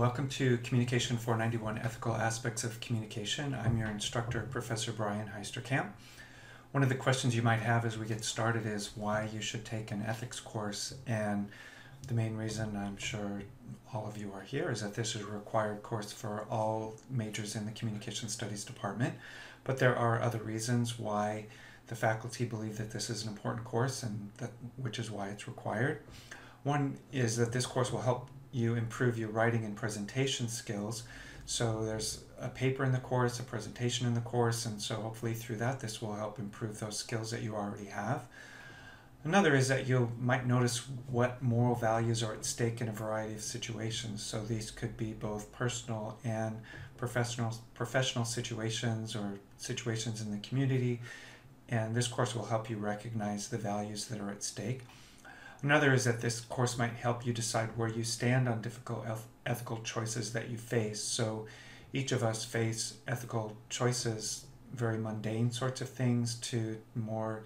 welcome to Communication 491 Ethical Aspects of Communication. I'm your instructor, Professor Brian Heisterkamp. One of the questions you might have as we get started is why you should take an ethics course, and the main reason I'm sure all of you are here is that this is a required course for all majors in the Communication Studies department, but there are other reasons why the faculty believe that this is an important course, and which is why it's required. One is that this course will help you improve your writing and presentation skills. So there's a paper in the course, a presentation in the course, and so hopefully through that this will help improve those skills that you already have. Another is that you might notice what moral values are at stake in a variety of situations. So these could be both personal and professional situations or situations in the community, and this course will help you recognize the values that are at stake. Another is that this course might help you decide where you stand on difficult ethical choices that you face. So each of us face ethical choices, very mundane sorts of things, to more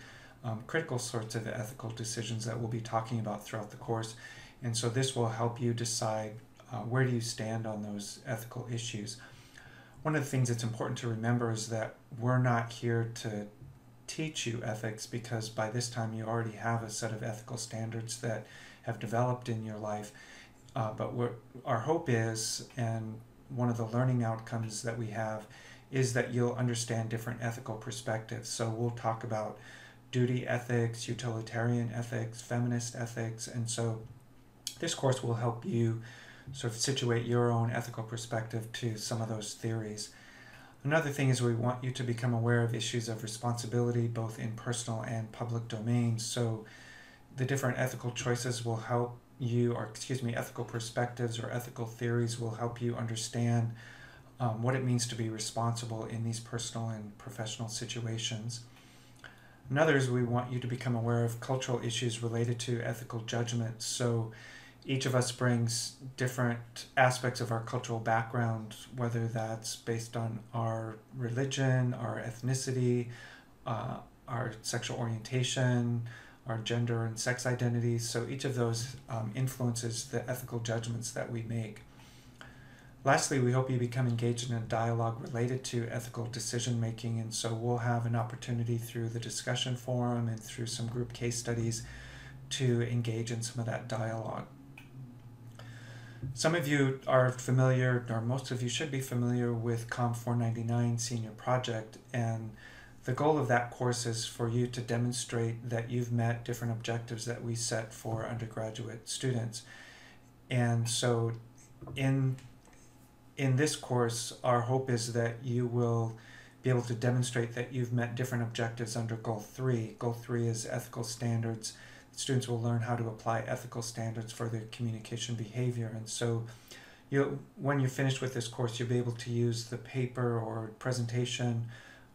critical sorts of ethical decisions that we'll be talking about throughout the course. And so this will help you decide where do you stand on those ethical issues. One of the things that's important to remember is that we're not here to teach you ethics, because by this time you already have a set of ethical standards that have developed in your life. But our hope is, and one of the learning outcomes that we have, is that you'll understand different ethical perspectives. So we'll talk about duty ethics, utilitarian ethics, feminist ethics, and so this course will help you sort of situate your own ethical perspective to some of those theories. Another thing is we want you to become aware of issues of responsibility, both in personal and public domains. So the different ethical choices will help you, ethical perspectives or ethical theories will help you understand what it means to be responsible in these personal and professional situations. Another is we want you to become aware of cultural issues related to ethical judgment. So each of us brings different aspects of our cultural background, whether that's based on our religion, our ethnicity, our sexual orientation, our gender and sex identities. So each of those influences the ethical judgments that we make. Lastly, we hope you become engaged in a dialogue related to ethical decision making, and so we'll have an opportunity through the discussion forum and through some group case studies to engage in some of that dialogue. Some of you are familiar, or most of you should be familiar with COMM 499 Senior Project, and the goal of that course is for you to demonstrate that you've met different objectives that we set for undergraduate students. And so in this course, our hope is that you will be able to demonstrate that you've met different objectives under Goal 3. Goal 3 is ethical standards. Students will learn how to apply ethical standards for their communication behavior. And so when you're finished with this course, you'll be able to use the paper or presentation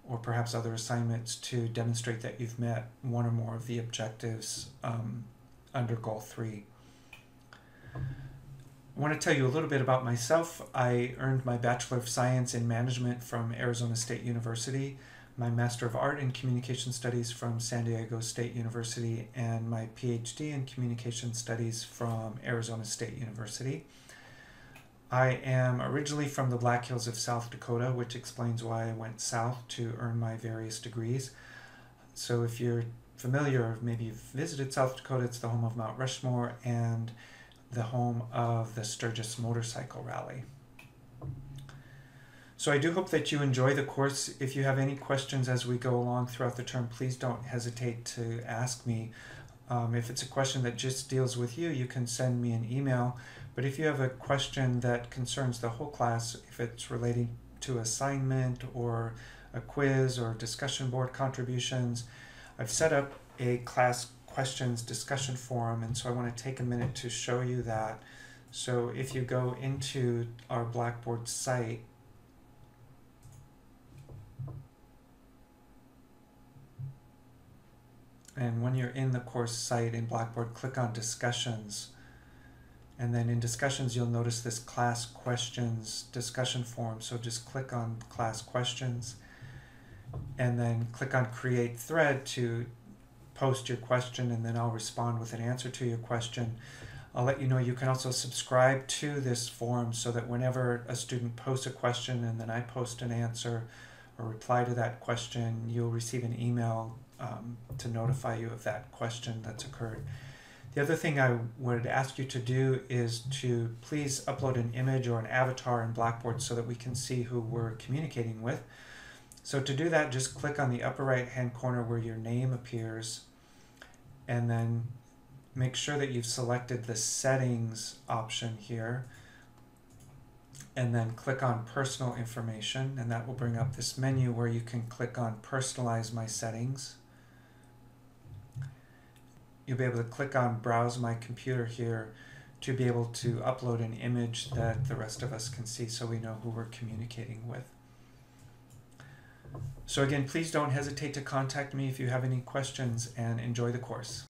or perhaps other assignments to demonstrate that you've met one or more of the objectives under Goal 3. I want to tell you a little bit about myself. I earned my Bachelor of Science in Management from Arizona State University, my Master of Art in Communication Studies from San Diego State University, and my PhD in Communication Studies from Arizona State University. I am originally from the Black Hills of South Dakota, which explains why I went south to earn my various degrees. So if you're familiar, or maybe you've visited South Dakota, it's the home of Mount Rushmore and the home of the Sturgis Motorcycle Rally. So I do hope that you enjoy the course. If you have any questions as we go along throughout the term, please don't hesitate to ask me. If it's a question that just deals with you, you can send me an email. But if you have a question that concerns the whole class, if it's relating to assignment or a quiz or discussion board contributions, I've set up a class questions discussion forum, and so I want to take a minute to show you that. So if you go into our Blackboard site, and when you're in the course site in Blackboard, click on Discussions. And then in Discussions, you'll notice this Class Questions discussion forum. So just click on Class Questions, and then click on Create Thread to post your question, and then I'll respond with an answer to your question. I'll let you know you can also subscribe to this forum so that whenever a student posts a question and then I post an answer or reply to that question, you'll receive an email to notify you of that question that's occurred. The other thing I would ask you to do is to please upload an image or an avatar in Blackboard so that we can see who we're communicating with. So to do that, just click on the upper right hand corner where your name appears, and then make sure that you've selected the settings option here, and then click on personal information, and that will bring up this menu where you can click on personalize my settings. You'll be able to click on browse my computer here to be able to upload an image that the rest of us can see so we know who we're communicating with. So again, please don't hesitate to contact me if you have any questions, and enjoy the course.